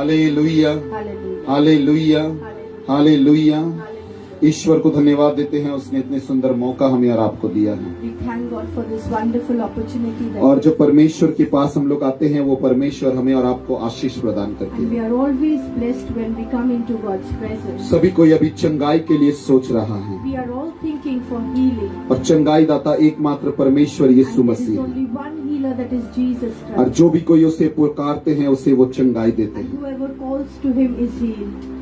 Hallelujah, Hallelujah. Hallelujah, Hallelujah. Hallelujah. Hallelujah. ईश्वर को धन्यवाद देते हैं, उसने इतने सुंदर मौका हमें और आपको दिया है। We thank God for this wonderful opportunity that और जब परमेश्वर के पास हम लोग आते हैं, वो परमेश्वर हमें और आपको आशीष प्रदान करते and we हैं। are always blessed when we come into God's presence. सभी कोई अभी चंगाई के लिए सोच रहा है, We are all thinking for healing. और चंगाई दाता एकमात्र परमेश्वर And यीशु there is मसीह है। only one healer, that is Jesus और Christ. जो भी कोई उसे पुकारते हैं, उसे वो चंगाई देते And हैं। whoever calls to him is healed.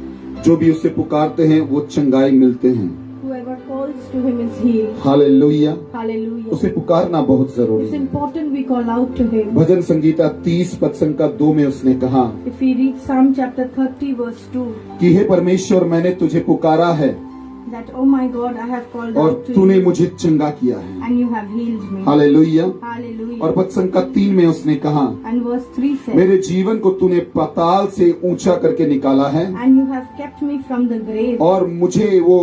जो भी उसे पुकारते हैं, वो चंगाई मिलते हैं। Whoever calls to him is healed. Hallelujah. Hallelujah. उसे पुकारना बहुत जरूरी It's है। important we call out to him. भजन संगीता 30 पद संख्या 2 में उसने कहा If we read Psalm chapter 30 verse 2, कि हे परमेश्वर, मैंने तुझे पुकारा है that oh my God, I have called और out to तूने you मुझे चंगा किया है। and you have healed me. Hallelujah. Hallelujah. और पद संख्या 3 में उसने कहा, And verse 3 says, मेरे जीवन को तूने पाताल से ऊंचा करके निकाला है and you have kept me from the grave, और मुझे वो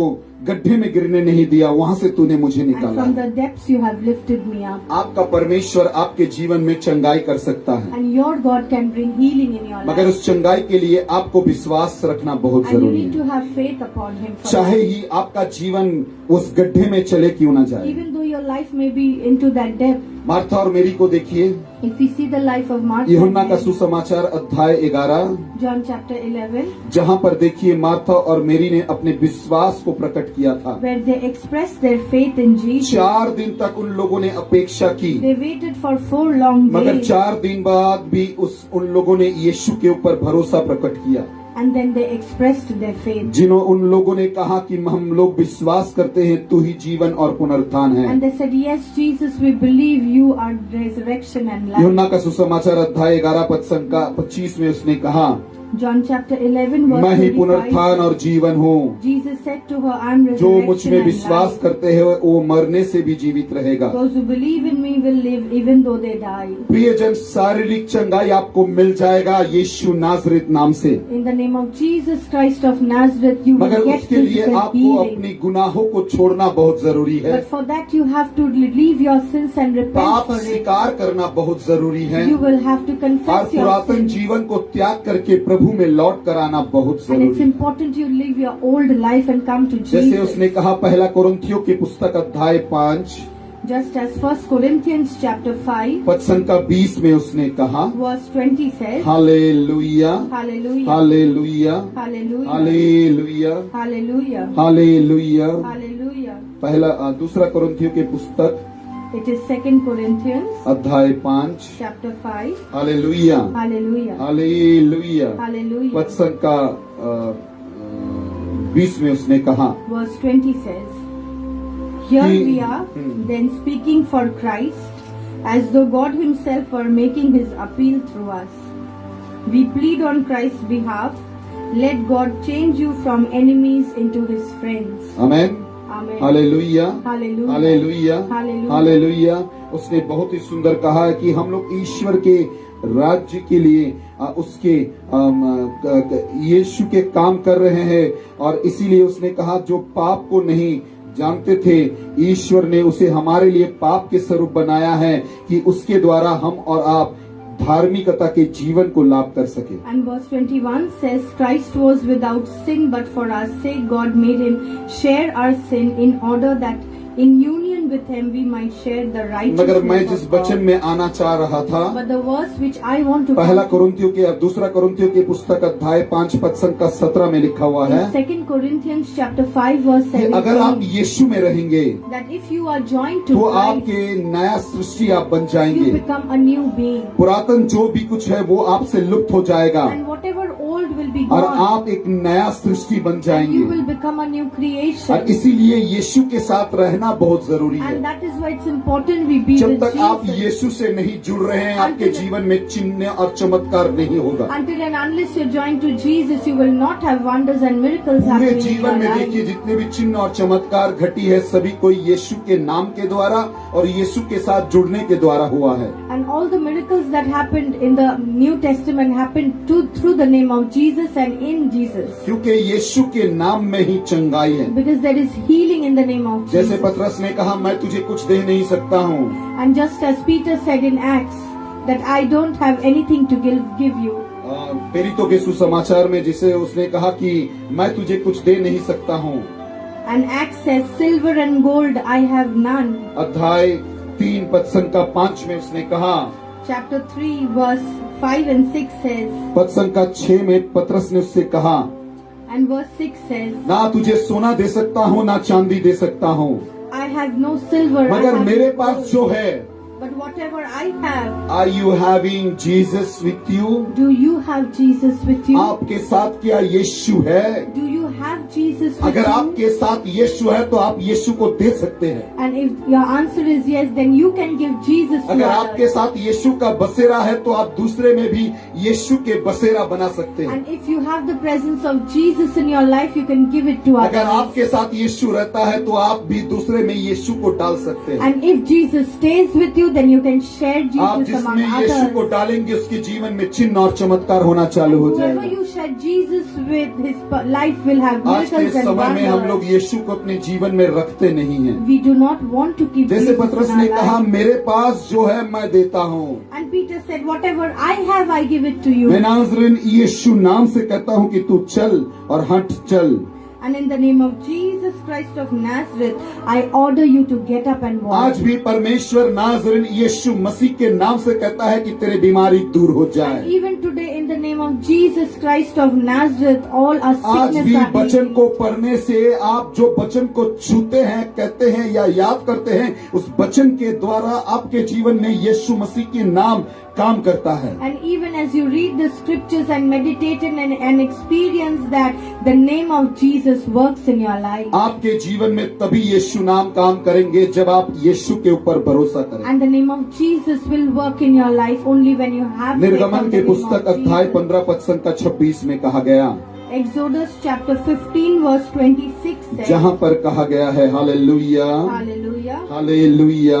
गड्ढे में गिरने नहीं दिया, वहां से तूने मुझे and निकाला from है। the depths you have lifted me up. आपका परमेश्वर आपके जीवन में चंगाई कर सकता है, And your God can bring healing in your मगर life. उस चंगाई के लिए आपको विश्वास रखना बहुत And you जरूरी need to है। have faith upon him. For चाहे that. ही आपका जीवन उस गड्ढे में चले क्यों ना जाए। Even though your life may be into that depth, Martha और मेरी को देखिए, if we see the life of Martha, यूहन्ना का and सुसमाचार अध्याय 11, John chapter 11, जहाँ पर देखिए मार्था और मेरी ने अपने विश्वास को प्रकट किया था। where they expressed their faith in Jesus. 4 दिन तक उन लोगों ने अपेक्षा की, They waited for 4 long मगर days, 4 दिन बाद भी उन लोगों ने यीशु के ऊपर भरोसा प्रकट किया। and then they expressed their faith. उन लोगों ने कहा कि हम लोग विश्वास करते हैं तू ही जीवन और पुनरुत्थान है। And they said, yes, Jesus, we believe you are resurrection and life. यूहन्ना का सुसमाचार अध्याय 11 पद संख्या 25 में उसने कहा, John chapter 11 verse मैं ही 25. पुनरुत्थान और जीवन हूँ, Jesus said to her, I am जो मुझ resurrection में and विश्वास life. करते हैं वो मरने से भी जीवित रहेगा। Those who believe in me will live even though they die. प्रियजन, शारीरिक चंगाई आपको मिल जाएगा यीशु नाजरेत नाम से, In the name of Jesus Christ of Nazareth, you मगर will get उसके लिए physical आपको healing. अपनी गुनाहों को छोड़ना बहुत जरूरी है। But for that you have to leave your sins and repent पाप for it. स्वीकार करना बहुत जरूरी है You will have to और confess your पुरातन sins. जीवन को त्याग करके प्रभु में लौट कर आना बहुत And it's जरूरी है। important you live your old life and come to जैसे Jesus. उसने कहा पहला कोरिन्थियों की पुस्तक अध्याय 5 Just as 1 Corinthians chapter 5 पद संख्या 20 में उसने कहा, verse 20 says, hallelujah, Hallelujah, hallelujah, Hallelujah, hallelujah, Hallelujah, hallelujah. Hallelujah. दूसरा कोरिन्थियों की पुस्तक It is 2 Corinthians अध्याय 5, chapter 5. Hallelujah, Hallelujah, hallelujah. पद Hallelujah. संख्या 20 में उसने कहा, Verse 20 says, Here He- we are, then speaking for Christ, as though God himself were making his appeal through us. We plead on Christ's behalf, let God change you from enemies into his friends. Amen, Amen. Hallelujah, Hallelujah. Hallelujah, Hallelujah. Hallelujah. उसने बहुत ही सुंदर कहा है कि हम लोग ईश्वर के राज्य के लिए उसके यीशु के काम कर रहे हैं, और इसीलिए उसने कहा जो पाप को नहीं जानते थे, ईश्वर ने उसे हमारे लिए पाप के स्वरूप बनाया है कि उसके द्वारा हम और आप धार्मिकता के जीवन को लाभ कर सके। And verse 21 says, Christ was without sin, but for our sake God made him share our sin, in order that in union with him we might share the मगर मैं righteousness जिस of God. वचन में आना चाह रहा था, But the verse which I want to पहला come कोरिन्थियों के दूसरा कोरिन्थियों की पुस्तक अध्याय 5 पद संख्या 17 में लिखा हुआ है in 2 Corinthians chapter 5 verse कि अगर आप 17, यीशु में रहेंगे that if you are joined to तो Christ, आपके नया सृष्टि आप बन you जाएंगे। become a new being. पुरातन जो भी कुछ है वो आपसे लुप्त हो जाएगा And whatever old will be और gone, आप एक नया सृष्टि बन and you जाएंगे। will become a new और creation. इसीलिए यीशु के साथ रहना बहुत जरूरी है। And that is why it's important we be जब with तक आप Jesus. यीशु से नहीं जुड़ रहे हैं, आपके Until- जीवन में चिन्ह और चमत्कार नहीं होगा। Until and unless you're joined to Jesus, you will not have wonders and miracles पूरे happening in जीवन your में life. देखिए जितने भी चिन्ह और चमत्कार घटी है, सभी कोई यीशु के नाम के द्वारा और यीशु के साथ जुड़ने के द्वारा हुआ है। And all the miracles that happened in the New Testament happened through the name of Jesus and in Jesus. क्योंकि यीशु के नाम में ही चंगाई है। Because there is healing in the name of जैसे Jesus. पतरस ने कहा, मैं तुझे कुछ दे नहीं सकता हूँ, And just as Peter said in Acts, that I don't have anything to give you. प्रेरितों के सुसमाचार में जिसे उसने कहा कि मैं तुझे कुछ दे नहीं सकता हूँ। And Acts says, silver and gold I have none. अध्याय 3 पद संख्या 5 में उसने कहा, Chapter 3 verse 5 and 6 says, पद संख्या 6 में पतरस ने उससे कहा, and verse 6 says, ना तुझे सोना दे सकता हूँ ना चांदी दे सकता हूँ, I have no silver, I मगर have मेरे no पास gold, जो है, but whatever I have, Are you having Jesus with you? do you have Jesus with you? आपके साथ क्या यीशु है? Do you have Jesus with अगर you? आपके साथ यीशु है तो आप यीशु को दे सकते हैं। And if your answer is yes, then you can give Jesus to अगर आपके others. साथ यीशु का बसेरा है तो आप दूसरे में भी यीशु के बसेरा बना सकते हैं। And if you have the presence of Jesus in your life, you can give it to अगर others. आपके साथ यीशु रहता है तो आप भी दूसरे में यीशु को डाल सकते हैं। And if Jesus stays with you, then you can share आप Jesus among जिसमें यीशु को others. डालेंगे उसके जीवन में चिन्ह और चमत्कार होना चालू हो Whoever जाएगा। you share Jesus with, his life will have आज के miracles and समय में हम लोग wonders. यीशु को अपने जीवन में रखते नहीं हैं। We do not want to keep जैसे Jesus पतरस in ने our कहा, life. मेरे पास जो है मैं देता हूँ। And Peter said, whatever I have, I give it to you. मैं नाज़रीन यीशु नाम से कहता हूँ कि तू चल और हट चल। And in the name of Jesus Christ of Nazareth, I order you to get up and walk. आज भी परमेश्वर नाज़रीन यीशु मसीह के नाम से कहता है कि तेरी बीमारी दूर हो And जाए। even today, in the name of Jesus Christ of Nazareth, all our आज sickness भी are वचन healed. को पढ़ने से आप जो वचन को छूते हैं, कहते हैं या याद करते हैं, उस वचन के द्वारा आपके जीवन में यीशु मसीह के नाम काम करता है। And even as you read the scriptures and meditate and experience that, the name of Jesus works in your life. आपके जीवन में तभी यीशु नाम काम करेंगे जब आप यीशु के ऊपर भरोसा करें। And the name of Jesus will work in your life only when you have faith निर्गमन on के the name पुस्तक of अध्याय Jesus. 15 पद संख्या 26 में कहा गया, Exodus chapter 15 verse 26 says, जहाँ पर कहा गया है hallelujah Hallelujah. Hallelujah hallelujah,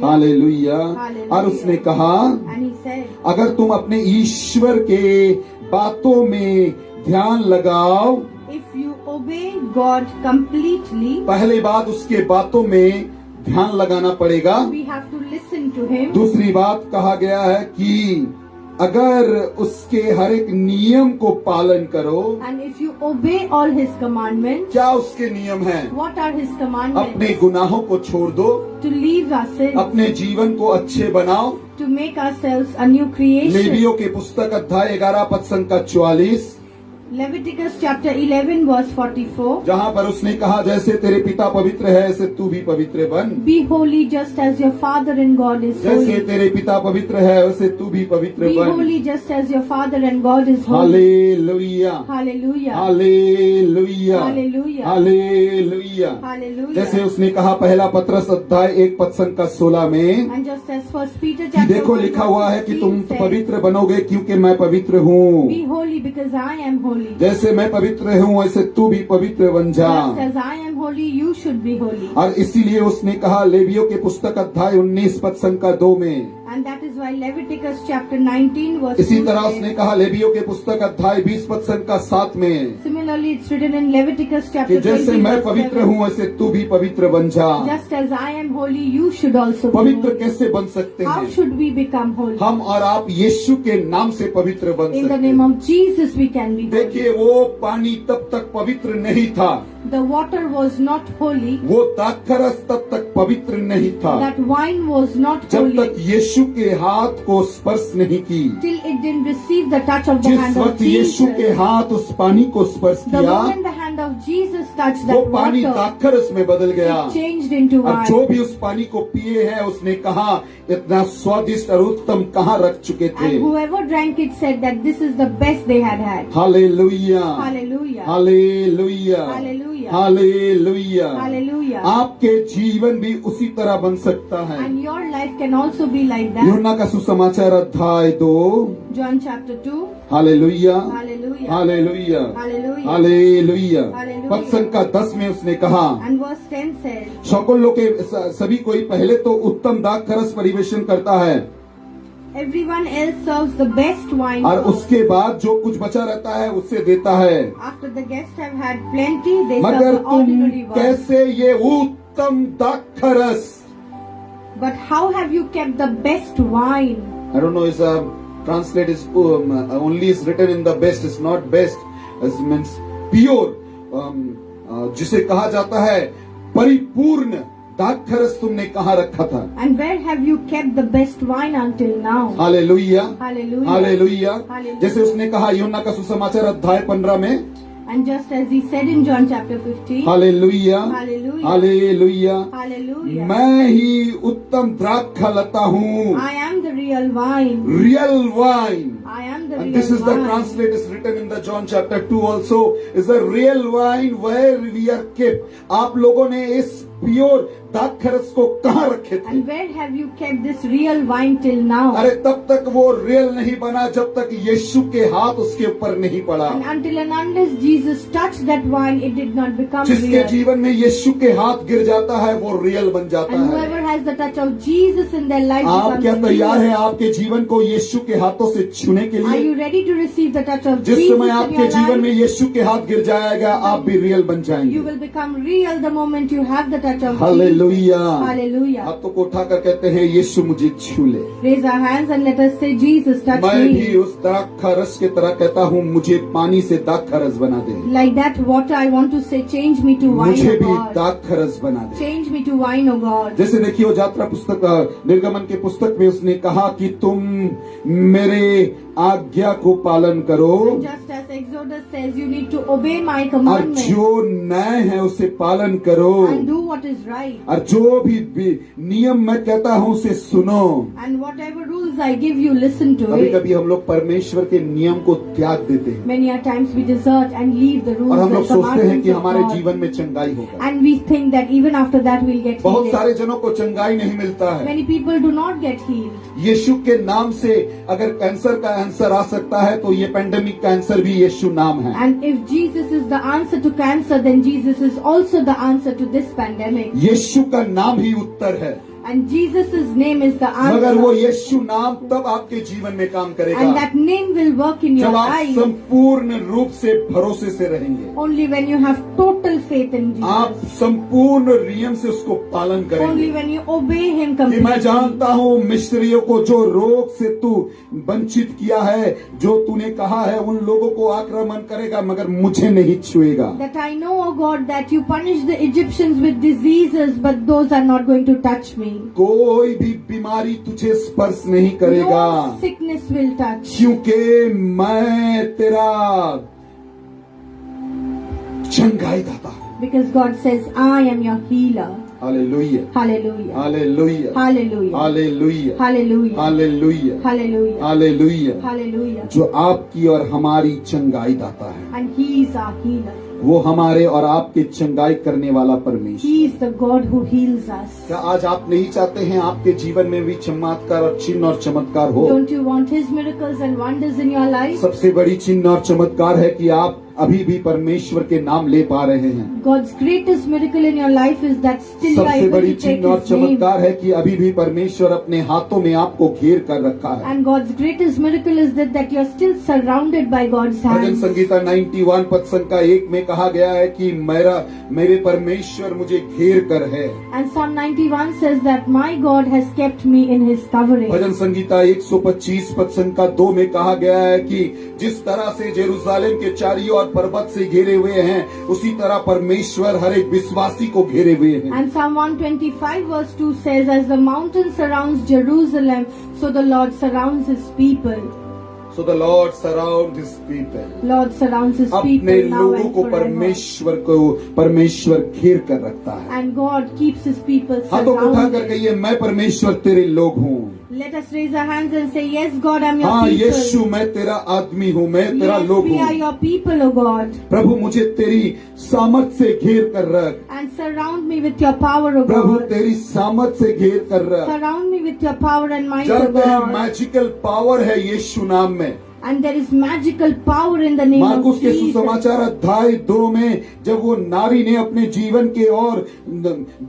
hallelujah. Hallelujah. और उसने कहा, And he said, अगर तुम अपने ईश्वर के बातों में ध्यान लगाओ, if you obey God completely, पहले बात उसके बातों में ध्यान लगाना पड़ेगा। we have to listen to him. दूसरी बात कहा गया है कि अगर उसके हर एक नियम को पालन करो। And if you obey all his commandments, क्या उसके नियम हैं? what are his अपने commandments? गुनाहों को छोड़ दो, To leave our sins, अपने जीवन को अच्छे बनाओ। to make ourselves a new creation. लेवियों के पुस्तक अध्याय 11 पद संख्या 44, Leviticus chapter 11 verse 44. जहाँ पर उसने कहा, जैसे तेरे पिता पवित्र है ऐसे तू भी पवित्र बन। Be holy just as your Father in God is जैसे holy. तेरे पिता पवित्र है वैसे तू भी पवित्र Be बन। holy just as your Father and God is holy. Hallelujah Hallelujah. Hallelujah Hallelujah. Hallelujah. जैसे Hallelujah. उसने कहा पहला पत्रस अध्याय 1 पद संख्या 16 में And just as First Peter कि chapter देखो 1 लिखा हुआ है verse कि तुम 16 says, पवित्र बनोगे क्योंकि मैं पवित्र हूँ। Be holy because I am holy. जैसे मैं पवित्र हूँ वैसे तू भी पवित्र बन जा। Just as I am holy, you should be holy. और इसीलिए उसने कहा लेवियों के पुस्तक अध्याय 19 पद संख्या 2 में, And that is why Leviticus chapter 19 verse इसी 2 तरह says, उसने कहा लेवियों के पुस्तक अध्याय 20 पद संख्या 7 में Similarly, it's written in Leviticus कि chapter 20 जैसे मैं verse पवित्र 7. हूँ वैसे तू भी पवित्र बन जा। Just as I am holy, you should also be पवित्र holy. कैसे बन सकते How हैं? should we become holy? हम और आप यीशु के नाम से पवित्र बन In the सकते name हैं। of Jesus, we can be holy. देखिए वो पानी तब तक पवित्र नहीं था, The water was not holy. वो दाखरस तब तक पवित्र नहीं था That wine was not जब तक holy यीशु के हाथ को स्पर्श नहीं की। till it didn't receive the touch of the जिस hand of वक्त यीशु के Jesus. हाथ उस पानी को स्पर्श The किया, moment the hand of Jesus touched वो that पानी water, दाखरस में बदल गया। it changed into और जो wine. भी उस पानी को पिए हैं उसने कहा इतना स्वादिष्ट और उत्तम कहाँ रख चुके थे। And whoever drank it said that this is the best they had had. Hallelujah Hallelujah. Hallelujah Hallelujah. Hallelujah. Hallelujah. आपके जीवन भी उसी तरह बन सकता है। And your life can also be like that. यूहन्ना का सुसमाचार अध्याय 2, John chapter 2. Hallelujah Hallelujah. Hallelujah Hallelujah. Hallelujah. Hallelujah. पद संख्या 10 में उसने कहा, And verse 10 says, सकल लोग के सभी कोई पहले तो उत्तम दाखरस परिवेशन करता है everyone else serves the best wine और first. उसके बाद जो कुछ बचा रहता है उससे देता है। After the guests have had plenty, they serve मगर the तुम ordinary wine. कैसे ये उत्तम दाखरस, But how have you kept the best wine? I don't know, is translate is only is written in the best, is not best, it means pure, जिसे कहा जाता है परिपूर्ण दाखरस तुमने कहाँ रखा था? And where have you kept the best wine until now? Hallelujah, Hallelujah. Hallelujah. Hallelujah. जैसे उसने कहा यूहन्ना का सुसमाचार अध्याय 15 में, And just as he said in John chapter 15, hallelujah, Hallelujah. Hallelujah, Hallelujah. मैं ही उत्तम द्राक्षा लता हूँ, I am the real wine. real wine. I am the And real this is the wine. translate is written in the John chapter 2 also, is the real wine where we are kept. आप लोगों ने इस pure दाखरस को कहाँ रखे थे? And where have you kept this real wine till now? अरे तब तक वो रियल नहीं बना जब तक यीशु के हाथ उसके ऊपर नहीं पड़ा। And until and unless Jesus touched that wine, it did not become जिसके real. जीवन में यीशु के हाथ गिर जाता है वो रियल बन जाता And है। whoever has the touch of Jesus in their life आप becomes क्या तैयार real. हैं आपके जीवन को यीशु के हाथों से छूने के Are लिए? you ready to receive the touch of जिस Jesus समय in आपके your जीवन में life? यीशु के हाथ गिर जाएगा आप भी रियल बन You जाएंगे। will become real the moment you have the touch of Jesus. Hallelujah. Hallelujah. हाथों को उठाकर कहते हैं यीशु मुझे छू ले। Raise our hands and let us say, Jesus, touch मैं भी me. उस द्राक्षा रस की तरह कहता हूँ मुझे पानी से द्राक्षा रस बना दे, Like that water, I want to say, change me to wine, मुझे O भी God. द्राक्षा रस बना दे। Change me to wine, O God. जैसे देखिए वो यात्रा पुस्तक निर्गमन के पुस्तक में उसने कहा कि तुम मेरे आज्ञा को पालन करो Just as Exodus says, you need to obey my और commandments जो न्याय है उसे पालन करो and do what is right. और जो भी नियम मैं कहता हूँ उसे सुनो। And whatever rules I give you, listen to कभी it. कभी हम लोग परमेश्वर के नियम को त्याग देते हैं Many a times we desert and leave the rules और हम लोग and सोचते हैं commandments कि of हमारे God. जीवन में चंगाई होगा। And we think that even after that we'll get बहुत healed. सारे जनों को चंगाई नहीं मिलता है। Many people do not get healed. यीशु के नाम से अगर कैंसर का आंसर आ सकता है तो ये पेंडेमिक का आंसर भी यीशु नाम है। And if Jesus is the answer to cancer, then Jesus is also the answer to this pandemic. यीशु का नाम ही उत्तर है, And Jesus' name is the मगर वो answer. यीशु नाम तब आपके जीवन में काम And करेगा that name will work in your जब आप life संपूर्ण रूप से भरोसे से रहेंगे, only when you have total faith in आप Jesus. संपूर्ण नियम से उसको पालन Only करेंगे। when you obey Him कि मैं completely. जानता हूँ मिस्रियों को जो रोग से तू वंचित किया है, जो तूने कहा है उन लोगों को आक्रमण करेगा मगर मुझे नहीं छुएगा। That I know, O God, that you punish the Egyptians with diseases, but those are not going to touch me. कोई भी बीमारी तुझे स्पर्श नहीं करेगा No sickness will touch. क्योंकि मैं तेरा चंगाई दाता हूँ। Because God says, I am your healer. Hallelujah, Hallelujah. Hallelujah, Hallelujah. Hallelujah, Hallelujah. Hallelujah, Hallelujah. Hallelujah. Hallelujah. जो आपकी और हमारी चंगाई दाता है, And He is our healer. वो हमारे और आपके चंगाई करने वाला परमेश्वर। He is the God who heals us. क्या आज आप नहीं चाहते हैं आपके जीवन में भी चमत्कार और चिन्ह और चमत्कार हो? Don't you want His miracles and wonders in your life? सबसे बड़ी चिन्ह और चमत्कार है कि आप अभी भी परमेश्वर के नाम ले पा रहे हैं। God's greatest miracle in your life is that still you are सबसे able बड़ी to take चिन्ह और His name. चमत्कार है कि अभी भी परमेश्वर अपने हाथों में आपको घेर कर रखा है। And God's greatest miracle is that you are still surrounded by God's bhajan hands. Sangeeta 91 पद संख्या 1 में कहा गया है कि मेरे परमेश्वर मुझे घेर कर है। And Psalm 91 says that my God has kept me in His covering. भजन संगीता 125 पद संख्या 2 में कहा गया है कि जिस तरह से जेरूशलेम के चारों ओर पर्वत से घेरे हुए हैं, उसी तरह परमेश्वर हर एक विश्वासी को घेरे हुए हैं। And Psalm 125 verse 2 says, as the mountain surrounds Jerusalem, so the Lord surrounds His people. So the Lord surrounds His people. Lord surrounds His अपने people now लोगों and को forever. परमेश्वर घेर कर रखता है। And God keeps His people हाथों को उठा कर surrounded. कहिए मैं परमेश्वर तेरे लोग हूँ। Let us raise our hands and say, yes, God, I'm your हाँ people. यीशु मैं तेरा आदमी हूँ, मैं तेरा Yes, लोग we are हूँ। your people, O God. प्रभु मुझे तेरी सामर्थ से घेर कर रख। And surround me with your power, O Prabhu God. तेरी सामर्थ से घेर कर रख। Surround me with your power and might, O जानते हैं God. मैजिकल पावर है यीशु नाम में। And there is magical power in the name of Marcus के Jesus. सुसमाचार अध्याय 2 में जब वो नारी ने अपने जीवन के और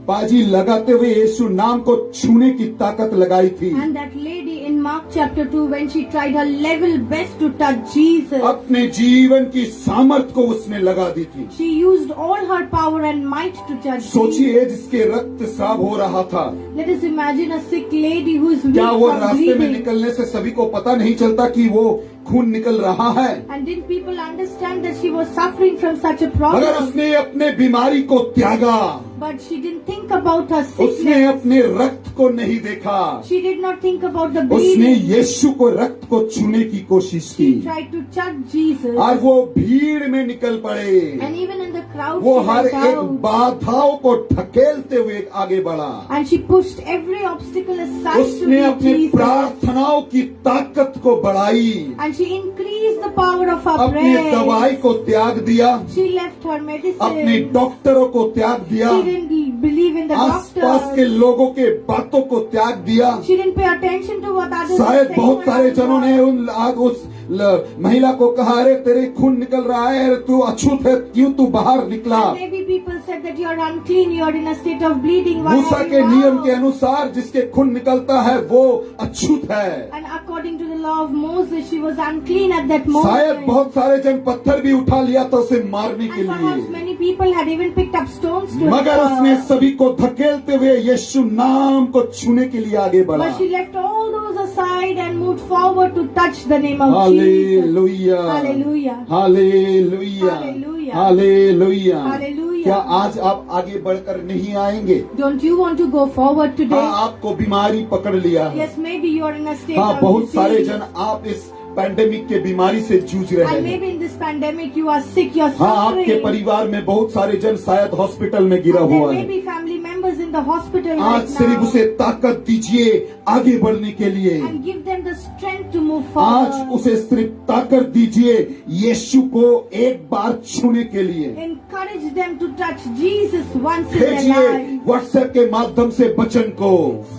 बाजी लगाते हुए यीशु नाम को छूने की ताकत लगाई थी, And that lady in Mark chapter 2 when she tried her level best to touch Jesus. अपने जीवन की सामर्थ को उसने लगा दी थी। She used all her power and might to touch Jesus. सोचिए, जिसके रक्त स्राव हो रहा था, Let us imagine a sick lady who is weak क्या वो from रास्ते में bleeding. निकलने से सभी को पता नहीं चलता कि वो खून निकल रहा है? And didn't people understand that she was suffering from such a मगर problem? उसने अपने बीमारी को त्यागा, But she didn't think about her उसने sickness. अपने रक्त को नहीं देखा, She did not think about the उसने bleeding. यीशु को रक्त को छूने की कोशिश की She tried to touch Jesus. और वो भीड़ में निकल पड़े। And even in the crowd, वो she हर went एक out. बाधाओं को ढकेलते हुए आगे बढ़ा। And she pushed every obstacle aside to उसने meet अपनी Jesus. प्रार्थनाओं की ताकत को बढ़ाई, And she increased the power of her अपनी दवाई prayer. को त्याग दिया, She left her medicine. अपने डॉक्टरों को त्याग दिया, She didn't believe in the आसपास के doctors. लोगों के बातों को त्याग दिया। She didn't pay attention to what others were शायद saying. बहुत सारे around जनों ने her. उस महिला को कहा, अरे तेरे खून निकल रहा है, अरे तू अछूत है, क्यों तू बाहर निकला? And maybe people said that you are unclean, you are in a state of bleeding. Why Musa are के you नियम के out? अनुसार जिसके खून निकलता है वो अछूत है। And according to the law of Moses, she was unclean at that शायद moment. बहुत सारे जन पत्थर भी उठा लिया था उसे मारने के And perhaps लिए, many people had even picked up stones to मगर hit उसने her. सभी को धकेलते हुए यीशु नाम को छूने के लिए आगे बढ़ा। But she left all those aside and moved forward to touch the name of Jesus. Hallelujah, Hallelujah. Hallelujah, Hallelujah. Hallelujah. Hallelujah. क्या आज आप आगे बढ़कर नहीं आएंगे? Don't you want to go forward today? हाँ, आपको बीमारी पकड़ लिया है। Yes, maybe you are in a state हाँ, of बहुत सारे disease. जन आप इस पैंडेमिक के बीमारी से जूझ रहे And हैं। maybe in this pandemic you are sick, you are हाँ, आपके suffering. परिवार में बहुत सारे जन शायद हॉस्पिटल में गिरा And there हुआ may है। be family members in the hospital आज right सिर्फ now. उसे ताकत दीजिए आगे बढ़ने के लिए। And give them the strength to move आज forward. उसे सिर्फ ताकत दीजिए यीशु को एक बार छूने के लिए। Encourage them to touch Jesus once in their भेजिए life. व्हाट्सएप के माध्यम से वचन को,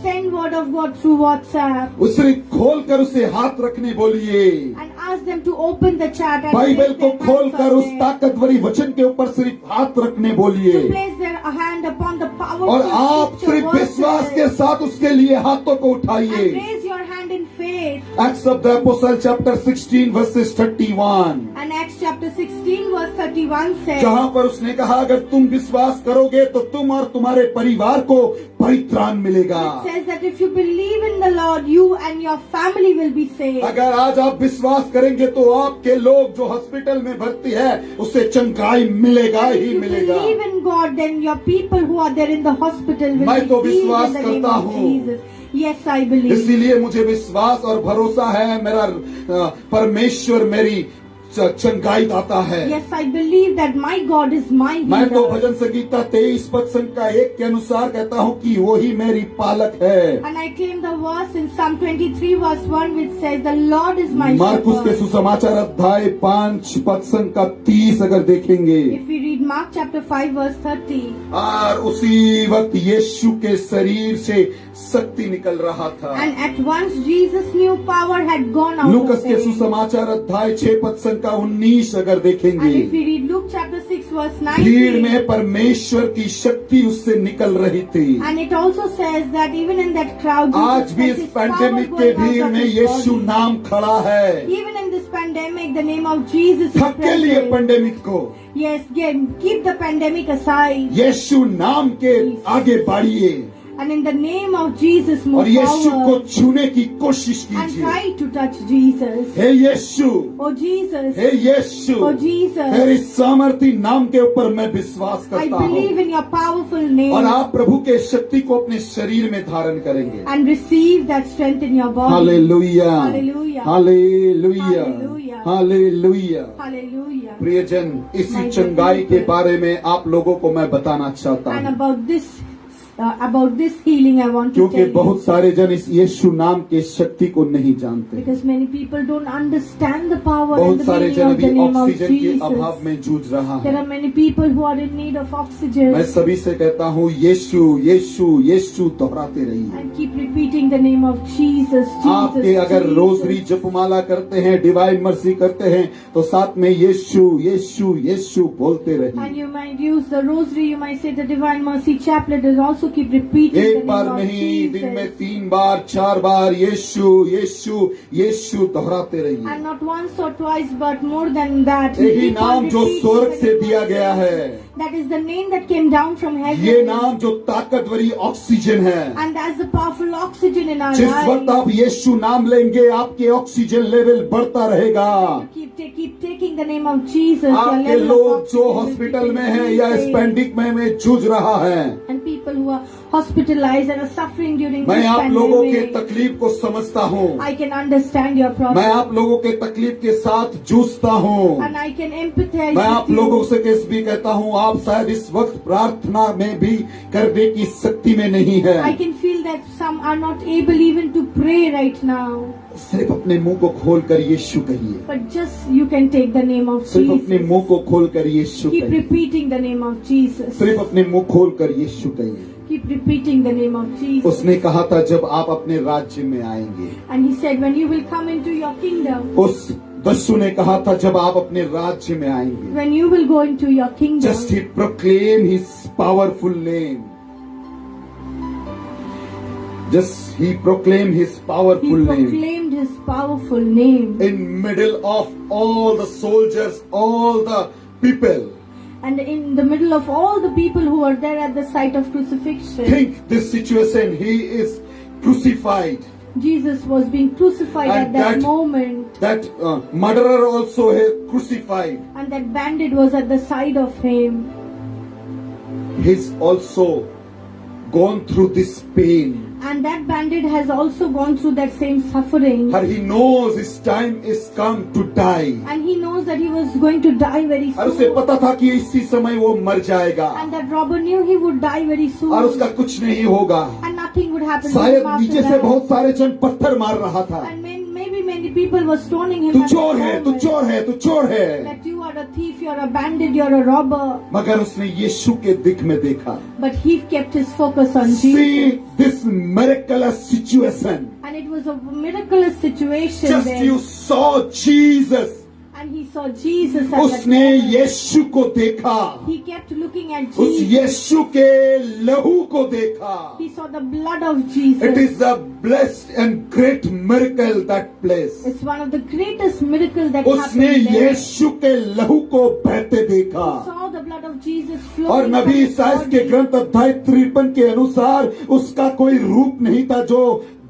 Send word of God through WhatsApp. उसे खोल कर उसे हाथ रखने बोलिए। And ask them to open the chat and Bible place को their खोल hands कर on उस it. ताकतवरी वचन के ऊपर सिर्फ हाथ रखने बोलिए To place their hand upon the powerful और आप scripture सिर्फ विश्वास verses. के साथ उसके लिए हाथों को And उठाइए। raise your hand in faith. Acts of the Apostle chapter 16 verses 31, And Acts chapter 16 verse 31 says, जहाँ पर उसने कहा अगर तुम विश्वास करोगे तो तुम और तुम्हारे परिवार को परित्राण मिलेगा। it says that if you believe in the Lord, you and your family will be saved. अगर आज आप विश्वास करेंगे तो आपके लोग जो हॉस्पिटल में भर्ती है उससे चंगाई मिलेगा And if ही you मिलेगा। believe in God, then your people who are there in the hospital will मैं be तो healed विश्वास in the name करता of हूँ। Jesus. Yes, I believe. इसलिए मुझे विश्वास और भरोसा है, मेरा परमेश्वर मेरी चंगाई दाता है। Yes, I believe that my God is my मैं तो healer. भजन संगीता 23:1 के अनुसार कहता हूँ कि वही मेरी पालक है। And I claim the verse in Psalm 23 verse 1 which says, the Lord is my Marcus के shepherd. सुसमाचार अध्याय 5:30 अगर देखेंगे If we read Mark chapter 5 verse 30, और उसी वक्त यीशु के शरीर से शक्ति निकल रहा था। and at once Jesus knew power had gone out लूकस of के him. सुसमाचार अध्याय 6:19 अगर And देखेंगे, if we read Luke chapter 6 verse भीड़ 19, में परमेश्वर की शक्ति उससे निकल रही थी। and it also says that even in that crowd, आज Jesus भी felt इस his power पैंडेमिक के going out भीड़ of में his यीशु body. नाम खड़ा है। Even in this pandemic, the name of Jesus is थक के लिए present. पैंडेमिक को Yes, keep the pandemic aside. यीशु नाम के आगे बढ़िए And in the name of Jesus, और move यीशु को forward छूने की कोशिश and कीजिए। try to touch Jesus. Hey Yeshu, Oh Jesus, hey Yeshu, oh Jesus, तेरी सामर्थी नाम के ऊपर मैं विश्वास I करता believe हूँ in your powerful और name आप प्रभु के शक्ति को अपने शरीर में धारण करेंगे। and receive that strength in your body. Hallelujah, Hallelujah. Hallelujah, Hallelujah. Hallelujah. Hallelujah. प्रियजन, इसी My चंगाई के people. बारे में आप लोगों को मैं बताना चाहता And हूँ, about this healing, I want to क्योंकि tell you. बहुत सारे जन इस यीशु नाम के शक्ति को नहीं जानते। Because many people don't understand the power and बहुत the सारे meaning जन of the अभी name of ऑक्सीजन के अभाव Jesus. में जूझ रहा There है। are many people who are in need of oxygen. मैं सभी से कहता हूँ यीशु यीशु यीशु दोहराते रहिए। And keep repeating the name of Jesus, आपके Jesus, अगर रोजरी Jesus. जपमाला करते हैं, डिवाइन मर्सी करते हैं, तो साथ में यीशु यीशु यीशु बोलते रहिए। And you might use the rosary, you might say the Divine Mercy Chaplet is also also keep repeating the एक name बार of नहीं, दिन में Jesus. 3 बार 4 बार यीशु यीशु यीशु दोहराते रहिए। And not once or twice, but more than that. यही Keep on नाम जो repeating स्वर्ग the से name दिया of गया Jesus. है, That is the name that came down from heaven. ये नाम जो ताकतवरी ऑक्सीजन है। And that's the powerful oxygen in our जिस वक्त lives. आप यीशु नाम लेंगे, आपके ऑक्सीजन लेवल बढ़ता रहेगा। Keep taking the name of Jesus. Your आपके level of लोग जो oxygen will हॉस्पिटल keep में हैं या increasing. स्पेंडिक में जूझ रहा है, And people who are hospitalized and are suffering during मैं this आप लोगों के pandemic. तकलीफ को समझता हूँ। I can understand your मैं problem. आप लोगों के तकलीफ के साथ जूझता हूँ। And I can empathize मैं आप with लोगों you. से किस भी कहता हूँ, आप शायद इस वक्त प्रार्थना में भी करने की शक्ति में नहीं है। I can feel that some are not able even to pray right now. सिर्फ अपने मुंह को खोलकर यीशु कहिए। But just you can take the name of सिर्फ अपने Jesus. मुंह को खोलकर यीशु Keep कहिए। repeating the name of Jesus. सिर्फ अपने मुंह खोलकर यीशु कहिए। Keep repeating the name of Jesus. उसने कहा था जब आप अपने राज्य में आएंगे। And he said, when you will come into your kingdom, उस दस्यु ने कहा था जब आप अपने राज्य में आएंगे। when you will go into your kingdom, Just he proclaimed his powerful name. Just he proclaimed his he powerful name. proclaimed his powerful name. In middle of all the soldiers, all the people. And in the middle of all the people who were there at the site of crucifixion, Think this situation, he is crucified. Jesus was being crucified And at that that- moment. That murderer also crucified. And that bandit was at the side of him. He's also gone through this pain. And that bandit has also gone through that same suffering. और he knows his time is come to die. And he knows that he was going to die very और उसे soon. पता था कि इसी समय वो मर जाएगा And that robber knew he would die very soon. और उसका कुछ नहीं होगा। And nothing would happen to शायद him after नीचे से that. बहुत सारे जन पत्थर मार रहा था। And maybe many people were stoning him. तू at चोर that है, तू moment. चोर है, तू चोर है। That you are a thief, you're a bandit, you're a robber. मगर उसने यीशु के दिख में देखा। But he kept his focus on Jesus. See this miraculous situation. And it was a miraculous situation Just there. you saw Jesus. And he saw Jesus at that उसने moment. यीशु को देखा। He kept looking at उस Jesus. यीशु के लहू को देखा। He saw the blood of Jesus. It is a blessed and great miracle that place. It's one of the greatest miracles that उसने happened there. यीशु के लहू को बहते देखा। He saw the blood of Jesus और flowing नबी from his ईसाइया के body. ग्रंथ अध्याय 53 के अनुसार उसका कोई रूप नहीं था जो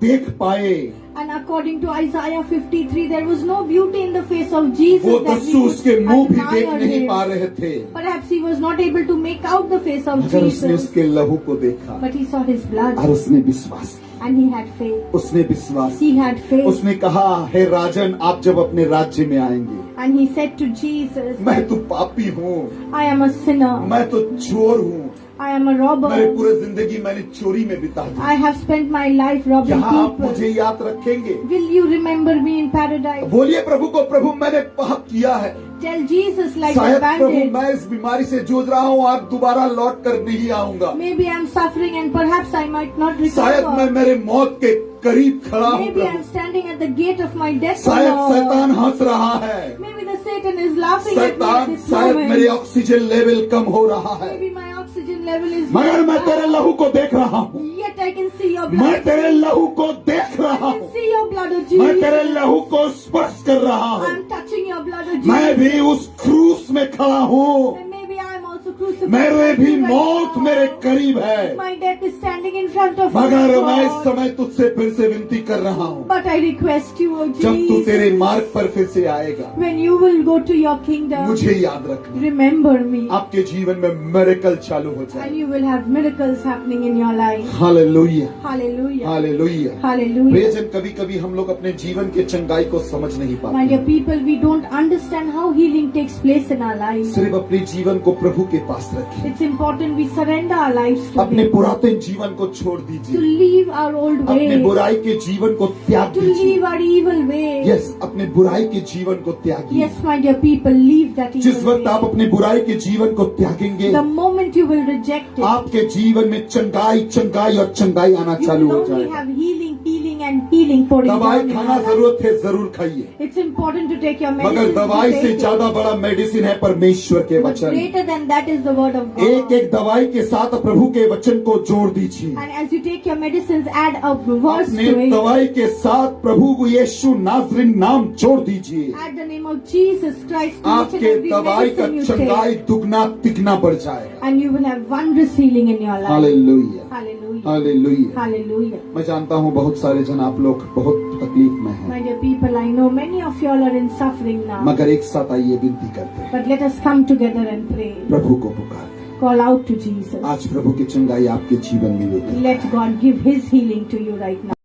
देख पाए। And according to Isaiah 53, there was no beauty in the face of Jesus वो that दस्यु we उसके could मुंह भी देख admire नहीं him. पा रहे थे, Perhaps he was not able to make out the face of मगर उसने Jesus, उसके लहू को देखा but he saw his blood और उसने विश्वास किया। and he had faith. उसने विश्वास He had faith. उसने कहा, हे राजन, आप जब अपने राज्य में आएंगे, And he said to Jesus, मैं तो पापी हूँ, I am a sinner. मैं तो चोर हूँ, I am a मेरे robber. पूरे जिंदगी मैंने चोरी में बिता दी। I have spent my life robbing यहाँ आप people. मुझे याद रखेंगे? Will you remember me in paradise? बोलिए प्रभु को, प्रभु मैंने पाप किया है, Tell Jesus like a शायद प्रभु bandit. मैं इस बीमारी से जूझ रहा हूँ, आप दोबारा लौट कर नहीं आऊंगा, Maybe I am suffering and perhaps I might not शायद मैं recover. मेरे मौत के करीब खड़ा हूँ Maybe I Prabhu, am standing at the gate of my death. शायद Lord. शैतान हंस रहा है, Maybe the Satan is laughing at me at शैतान this शायद मेरे moment. ऑक्सीजन लेवल कम हो रहा है, Maybe my oxygen level is मगर मैं तेरे low. लहू को देख रहा हूँ, Yet I can see your मैं blood. तेरे लहू को देख रहा I हूँ, can see your blood of मैं तेरे Jesus. लहू को स्पर्श कर रहा I हूँ, am touching your blood of मैं Jesus. भी उस क्रूस में खड़ा हूँ, And maybe I am also crucified. मेरे भी right मौत now. मेरे करीब है, My death is standing in front of मगर you, मैं इस God. समय तुझसे फिर से विनती कर रहा हूँ, But I request you, O जब तू तेरे Jesus, मार्ग पर फिर से आएगा, when you will go to your kingdom, मुझे याद रखना, remember me. आपके जीवन में मिरेकल चालू हो जाए। And you will have miracles happening in your life. Hallelujah, Hallelujah. Hallelujah. Hallelujah. प्रियजन, कभी कभी हम लोग अपने जीवन के चंगाई को समझ नहीं My पाते, dear people, we don't understand how healing takes place in our lives. सिर्फ अपने जीवन को प्रभु के पास रखें, It's important we surrender our lives to अपने Him. पुरातन जीवन को छोड़ To दीजिए, leave our old अपने ways. बुराई के जीवन को त्याग To दीजिए। leave our evil ways. Yes, अपने बुराई के जीवन को त्यागिए। Yes, my dear people, leave that जिस evil वक्त आप way. अपने बुराई के जीवन को त्यागेंगे, The moment you will reject it, आपके जीवन में चंगाई चंगाई और चंगाई आना you चालू will हो only जाएगा। have healing, healing and healing pouring दवाई down in खाना your life. जरूरत है, जरूर खाइए, It's important to take your मगर medicine. दवाई से ज्यादा बड़ा मेडिसिन है परमेश्वर के But वचन। greater than that is memorize the word of एक God. एक दवाई के साथ प्रभु के वचन को जोड़ दीजिए। And as you take your medicines, add a verse अपने to it. दवाई के साथ प्रभु को यीशु नाज़रीन नाम जोड़ दीजिए। Add the name of Jesus Christ to each and आपके every दवाई का medicine you चंगाई take. दुगना तिगना बढ़ जाएगा। And you will have wondrous healing in your life. Hallelujah, Hallelujah. Hallelujah. Hallelujah. मैं जानता हूँ बहुत सारे जन आप लोग बहुत तकलीफ में हैं, My dear people, I know many of you all are in suffering now. मगर एक साथ आइए विनती करते हैं, But let us come together and pray. प्रभु को पुकारते हैं। Call out to Jesus. आज प्रभु की चंगाई आपके जीवन में होगी। Let God give His healing to you right now.